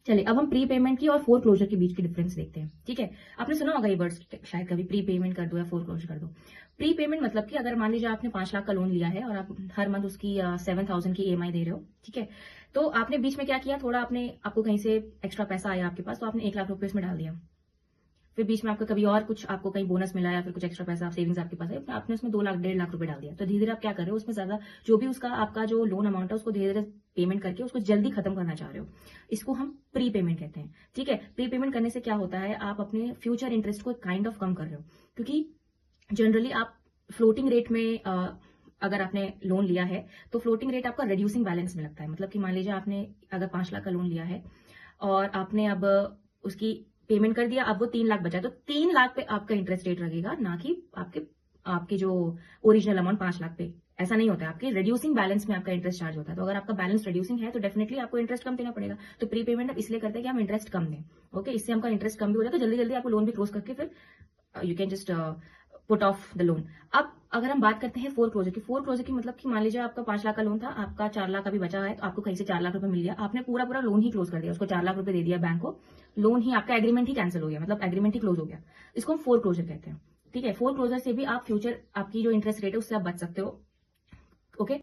चलिए अब हम प्री पेमेंट की और फोर क्लोजर के बीच की डिफरेंस देखते हैं। ठीक है, आपने सुना होगा ये वर्ड शायद कभी, प्री पेमेंट कर दो या फोर क्लोजर कर दो। प्री पेमेंट मतलब कि अगर मान लीजिए आपने 5 लाख का लोन लिया है और आप हर मंथ उसकी 7,000 की ईएमआई दे रहे हो। ठीक है, तो आपने बीच में क्या किया, थोड़ा आपको कहीं से एक्स्ट्रा पैसा आया आपके पास, तो आपने 1 लाख रुपए उसमें डाल दिया। फिर बीच में आपका कभी और कुछ आपको कहीं बोनस मिला या फिर कुछ एक्स्ट्रा पैसा सेविंग्स आपके पास है, आपने उसमें 2 लाख 1.5 लाख रुपए डाल दिया। तो धीरे धीरे आप क्या कर रहे हो, उसमें ज्यादा जो भी उसका आपका जो लोन अमाउंट है उसको धीरे धीरे पेमेंट करके उसको जल्दी खत्म करना चाह रहे हो। इसको हम प्री पेमेंट कहते हैं। ठीक है, प्री पेमेंट करने से क्या होता है, आप अपने फ्यूचर इंटरेस्ट को काइंड ऑफ कम कर रहे हो, क्योंकि जनरली आप फ्लोटिंग रेट में अगर आपने लोन लिया है तो फ्लोटिंग रेट आपका रिड्यूसिंग बैलेंस में लगता है। मतलब कि मान लीजिए आपने अगर 5 लाख का लोन लिया है और आपने अब उसकी पेमेंट कर दिया, अब वो 3 लाख बचा, तो 3 लाख पे आपका इंटरेस्ट रेट लगेगा, ना कि आपके आपके जो ओरिजिनल अमाउंट 5 लाख पे। ऐसा नहीं होता है, आपके रिड्यूसिंग बैलेंस में आपका इंटरेस्ट चार्ज होता है। तो अगर आपका बैलेंस रिड्यूसिंग है तो डेफिनेटली आपको इंटरेस्ट कम देना पड़ेगा। तो प्री पेमेंट अब इसलिए करते हैं कि हम इंटरेस्ट कम दें। ओके, इससे हमका इंटरेस्ट कम भी हो जाए तो जल्दी जल्दी आपको लोन भी क्लोज करके फिर you can just put off the loan. अब अगर हम बात करते हैं फोर क्लोजर की मतलब कि मान लीजिए आपका 5 लाख का लोन था, आपका 4 लाख अभी बचा है, तो आपको कहीं से 4 लाख रुपए मिल गया, आपने पूरा पूरा लोन ही क्लोज कर दिया, उसको 4 लाख रुपए दे दिया बैंक को, लोन ही आपका एग्रीमेंट ही कैंसिल हो गया, मतलब एग्रीमेंट ही क्लोज हो गया। इसको हम फोर क्लोजर कहते हैं। ठीक है, फोर क्लोजर से भी आप फ्यूचर आपकी जो इंटरेस्ट रेट है उससे आप बच सकते हो। ओके।